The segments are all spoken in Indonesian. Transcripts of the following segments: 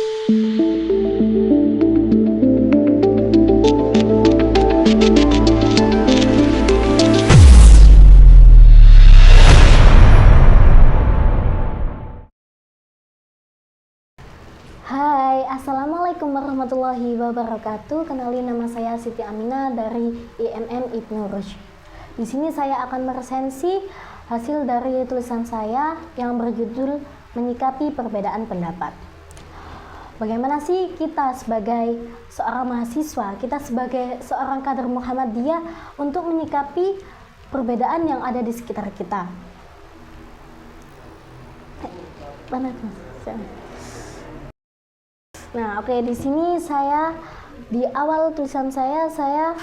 Hai, Assalamualaikum warahmatullahi wabarakatuh. Kenalin, nama saya Siti Aminah dari IMM Ibnu Rushd. Di sini saya akan meresensi hasil dari tulisan saya yang berjudul Menyikapi Perbedaan Pendapat. Bagaimana sih kita sebagai seorang mahasiswa, kita sebagai seorang kader Muhammadiyah untuk menyikapi perbedaan yang ada di sekitar kita? Nah, oke, di sini saya di awal tulisan saya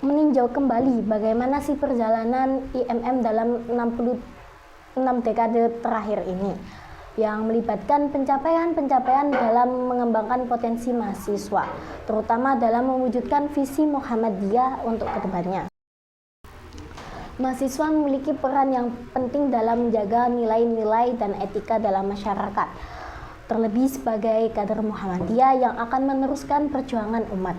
meninjau kembali bagaimana sih perjalanan IMM dalam 66 dekade terakhir ini yang melibatkan pencapaian-pencapaian dalam mengembangkan potensi mahasiswa, terutama dalam mewujudkan visi Muhammadiyah untuk kedepannya. Mahasiswa memiliki peran yang penting dalam menjaga nilai-nilai dan etika dalam masyarakat, terlebih sebagai kader Muhammadiyah yang akan meneruskan perjuangan umat.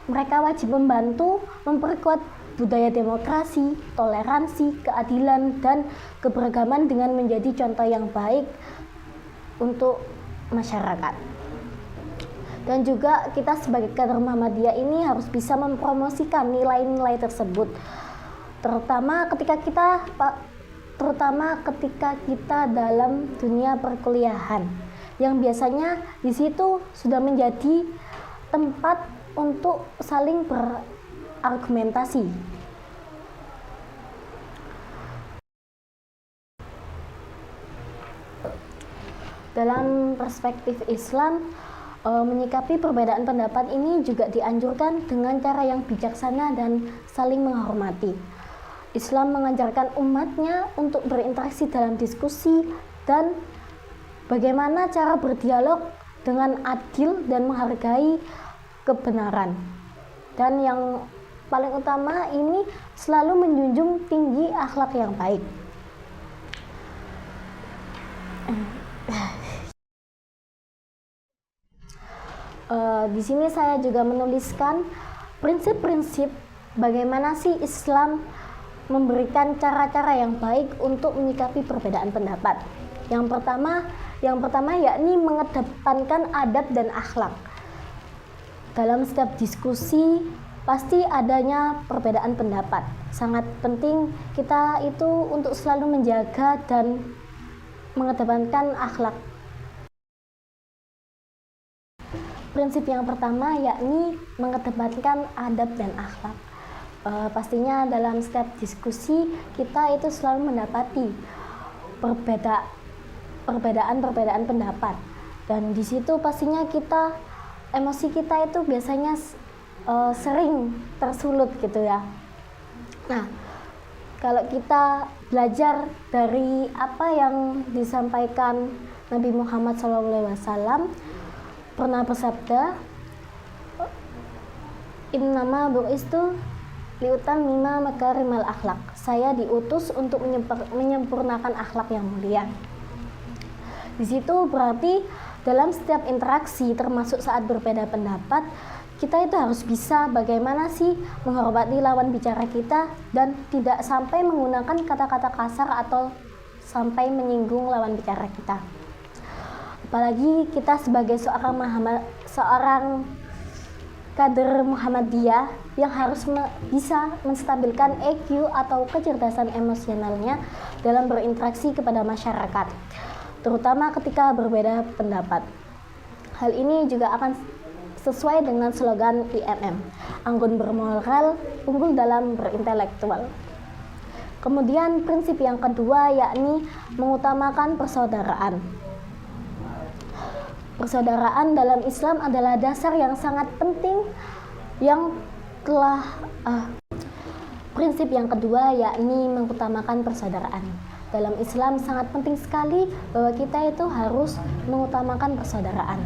Mereka wajib membantu memperkuat budaya demokrasi, toleransi, keadilan, dan keberagaman dengan menjadi contoh yang baik untuk masyarakat. Dan juga kita sebagai kader Muhammadiyah ini harus bisa mempromosikan nilai-nilai tersebut, terutama ketika kita dalam dunia perkuliahan, yang biasanya di situ sudah menjadi tempat untuk saling berargumentasi. Dalam perspektif Islam, menyikapi perbedaan pendapat ini juga dianjurkan dengan cara yang bijaksana dan saling menghormati. Islam mengajarkan umatnya untuk berinteraksi dalam diskusi dan bagaimana cara berdialog dengan adil dan menghargai kebenaran. Dan yang paling utama ini selalu menjunjung tinggi akhlak yang baik. Di sini saya juga menuliskan prinsip-prinsip bagaimana sih Islam memberikan cara-cara yang baik untuk menyikapi perbedaan pendapat. Yang pertama yakni mengedepankan adab dan akhlak. Dalam setiap diskusi pasti adanya perbedaan pendapat. Sangat penting kita itu untuk selalu menjaga dan mengedepankan akhlak. Prinsip yang pertama yakni mengedepankan adab dan akhlak. Pastinya dalam setiap diskusi kita itu selalu mendapati perbedaan pendapat, dan di situ pastinya emosi kita itu biasanya sering tersulut gitu ya. Nah, kalau kita belajar dari apa yang disampaikan Nabi Muhammad SAW pernah bersabda, innama bu'istu liutammima makarimal akhlak. Saya diutus untuk menyempurnakan akhlak yang mulia. Di situ berarti dalam setiap interaksi, termasuk saat berbeda pendapat, kita itu harus bisa bagaimana sih menghormati lawan bicara kita dan tidak sampai menggunakan kata-kata kasar atau sampai menyinggung lawan bicara kita. Apalagi kita sebagai seorang kader Muhammadiyah yang harus bisa menstabilkan EQ atau kecerdasan emosionalnya dalam berinteraksi kepada masyarakat, terutama ketika berbeda pendapat. Hal ini juga akan sesuai dengan slogan IMM, anggun bermoral, unggul dalam berintelektual. Kemudian prinsip yang kedua yakni mengutamakan persaudaraan. Persaudaraan dalam Islam adalah dasar yang sangat penting prinsip yang kedua yakni mengutamakan persaudaraan. Dalam Islam sangat penting sekali bahwa kita itu harus mengutamakan persaudaraan.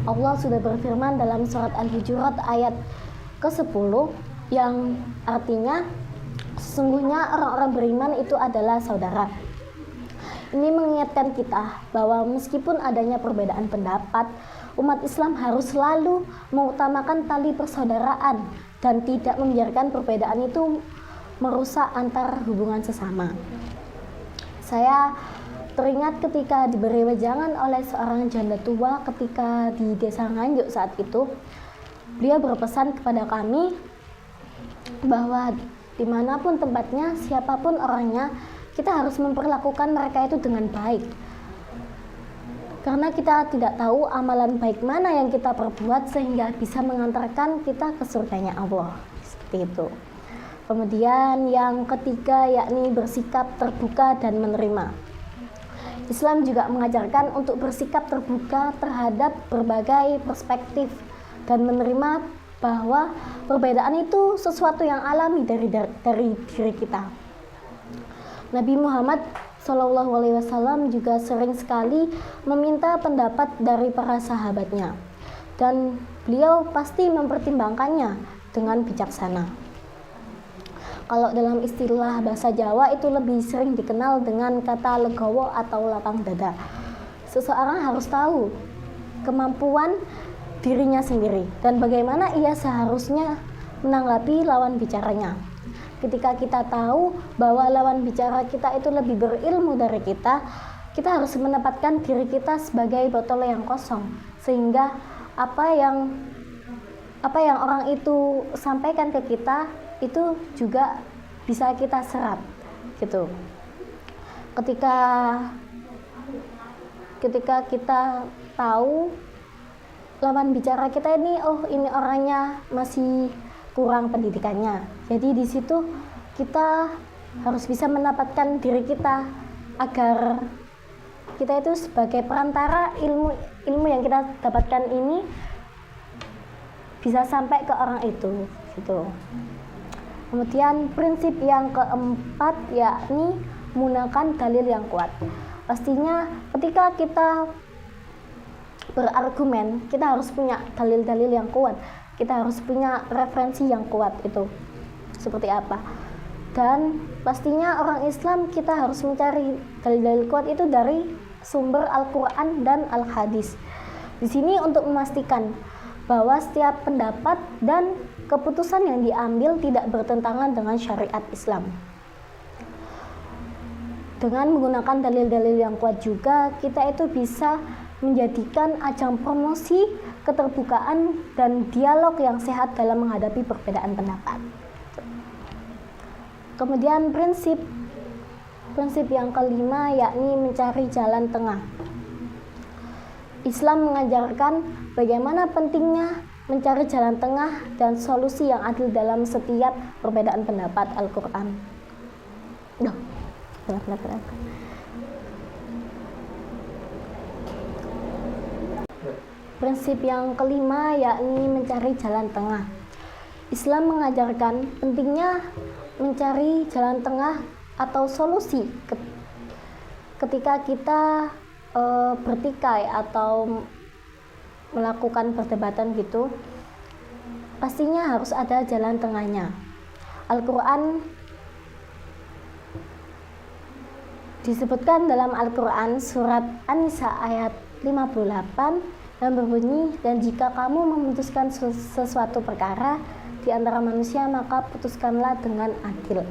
Allah sudah berfirman dalam surat Al-Hujurat ayat ke-10 yang artinya sesungguhnya orang-orang beriman itu adalah saudara. Ini mengingatkan kita bahwa meskipun adanya perbedaan pendapat, umat Islam harus selalu mengutamakan tali persaudaraan dan tidak membiarkan perbedaan itu merusak antar hubungan sesama. Saya teringat ketika diberi wejangan oleh seorang janda tua ketika di desa Nganjuk saat itu. Beliau berpesan kepada kami bahwa dimanapun tempatnya, siapapun orangnya, kita harus memperlakukan mereka itu dengan baik. Karena kita tidak tahu amalan baik mana yang kita perbuat sehingga bisa mengantarkan kita ke surganya Allah. Seperti itu. Kemudian yang ketiga yakni bersikap terbuka dan menerima. Islam juga mengajarkan untuk bersikap terbuka terhadap berbagai perspektif dan menerima bahwa perbedaan itu sesuatu yang alami dari diri kita. Nabi Muhammad SAW juga sering sekali meminta pendapat dari para sahabatnya, dan beliau pasti mempertimbangkannya dengan bijaksana. Kalau dalam istilah bahasa Jawa itu lebih sering dikenal dengan kata legowo atau lapang dada. Seseorang harus tahu kemampuan dirinya sendiri dan bagaimana ia seharusnya menanggapi lawan bicaranya. Ketika kita tahu bahwa lawan bicara kita itu lebih berilmu dari kita harus menempatkan diri kita sebagai botol yang kosong, sehingga apa yang orang itu sampaikan ke kita itu juga bisa kita serap gitu. Ketika kita tahu lawan bicara kita ini, oh ini orangnya masih kurang pendidikannya, jadi di situ kita harus bisa menempatkan diri kita agar kita itu sebagai perantara ilmu yang kita dapatkan ini bisa sampai ke orang itu gitu. Kemudian prinsip yang keempat yakni menggunakan dalil yang kuat. Pastinya ketika kita berargumen, kita harus punya dalil-dalil yang kuat. Kita harus punya referensi yang kuat itu seperti apa. Dan pastinya orang Islam kita harus mencari dalil-dalil kuat itu dari sumber Al-Quran dan Al-Hadis. Di sini untuk memastikan bahwa setiap pendapat dan keputusan yang diambil tidak bertentangan dengan syariat Islam. Dengan menggunakan dalil-dalil yang kuat juga, kita itu bisa menjadikan ajang promosi keterbukaan dan dialog yang sehat dalam menghadapi perbedaan pendapat. Kemudian prinsip yang kelima yakni mencari jalan tengah. Islam mengajarkan bagaimana pentingnya mencari jalan tengah dan solusi yang adil dalam setiap perbedaan pendapat Al-Quran. Prinsip yang kelima yakni mencari jalan tengah. Islam mengajarkan pentingnya mencari jalan tengah atau solusi ketika kita bertikai atau melakukan perdebatan gitu. Pastinya harus ada jalan tengahnya. Al-Quran disebutkan dalam Al-Quran surat An-Nisa ayat 58 dan berbunyi, dan jika kamu memutuskan sesuatu perkara di antara manusia maka putuskanlah dengan adil.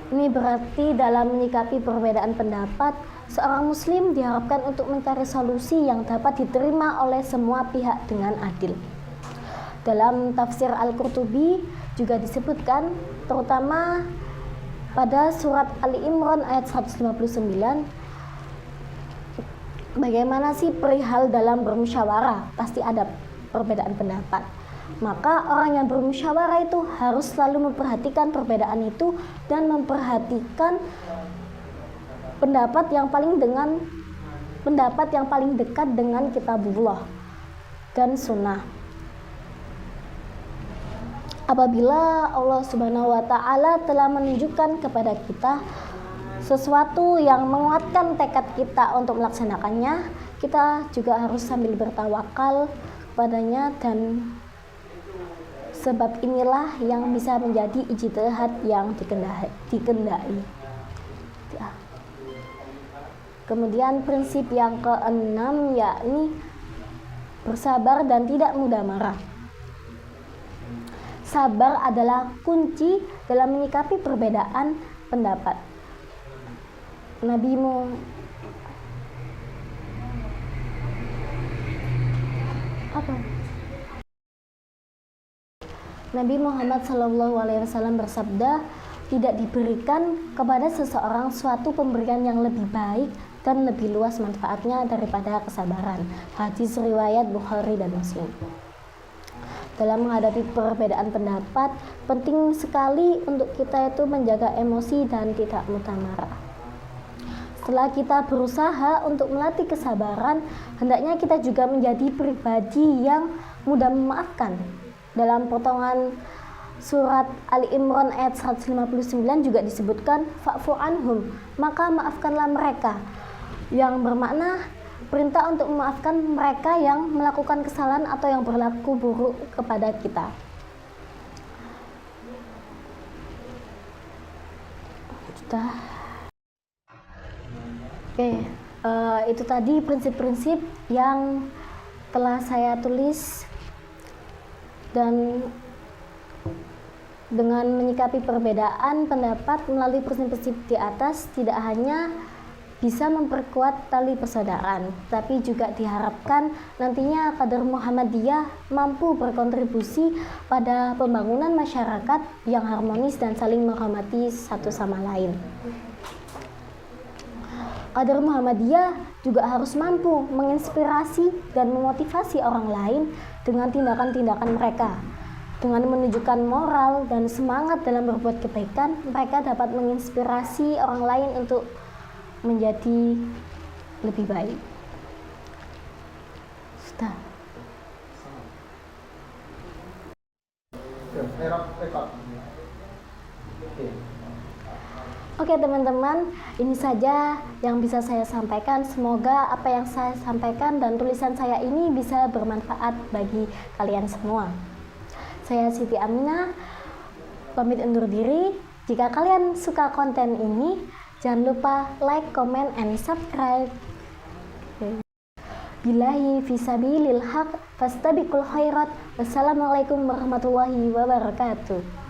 Ini berarti dalam menyikapi perbedaan pendapat, seorang muslim diharapkan untuk mencari solusi yang dapat diterima oleh semua pihak dengan adil. Dalam tafsir Al-Qurtubi juga disebutkan, terutama pada surat Ali Imran ayat 159, bagaimana sih perihal dalam bermusyawarah? Pasti ada perbedaan pendapat. Maka orang yang bermusyawarah itu harus selalu memperhatikan perbedaan itu dan memperhatikan pendapat yang paling dekat dengan kitabullah dan sunnah. Apabila Allah Subhanahu wa Ta'ala telah menunjukkan kepada kita sesuatu yang menguatkan tekad kita untuk melaksanakannya, kita juga harus sambil bertawakal kepadanya, dan sebab inilah yang bisa menjadi ijtihad yang dikendaki. Kemudian prinsip yang keenam yakni bersabar dan tidak mudah marah. Sabar adalah kunci dalam menyikapi perbedaan pendapat. Nabi Muhammad SAW bersabda, tidak diberikan kepada seseorang suatu pemberian yang lebih baik dan lebih luas manfaatnya daripada kesabaran. Hadis riwayat Bukhari dan Muslim. Dalam menghadapi perbedaan pendapat, penting sekali untuk kita itu menjaga emosi dan tidak mudah marah. Setelah kita berusaha untuk melatih kesabaran, hendaknya kita juga menjadi pribadi yang mudah memaafkan. Dalam potongan surat Ali Imran ayat 159 juga disebutkan fa'fu anhum, maka maafkanlah mereka, yang bermakna perintah untuk memaafkan mereka yang melakukan kesalahan atau yang berlaku buruk kepada kita. Itu tadi prinsip-prinsip yang telah saya tulis, dan dengan menyikapi perbedaan pendapat melalui prinsip-prinsip di atas tidak hanya bisa memperkuat tali persaudaraan, tapi juga diharapkan nantinya kader Muhammadiyah mampu berkontribusi pada pembangunan masyarakat yang harmonis dan saling menghormati satu sama lain. Kader Muhammadiyah juga harus mampu menginspirasi dan memotivasi orang lain dengan tindakan-tindakan mereka. Dengan menunjukkan moral dan semangat dalam berbuat kebaikan, mereka dapat menginspirasi orang lain untuk menjadi lebih baik. Sudah. Oke teman-teman, ini saja yang bisa saya sampaikan. Semoga apa yang saya sampaikan dan tulisan saya ini bisa bermanfaat bagi kalian semua. Saya Siti Aminah, pamit undur diri. Jika kalian suka konten ini, jangan lupa like, comment, and subscribe. Billahi fisabilil haq fastabiqul khairat. Wassalamualaikum warahmatullahi wabarakatuh.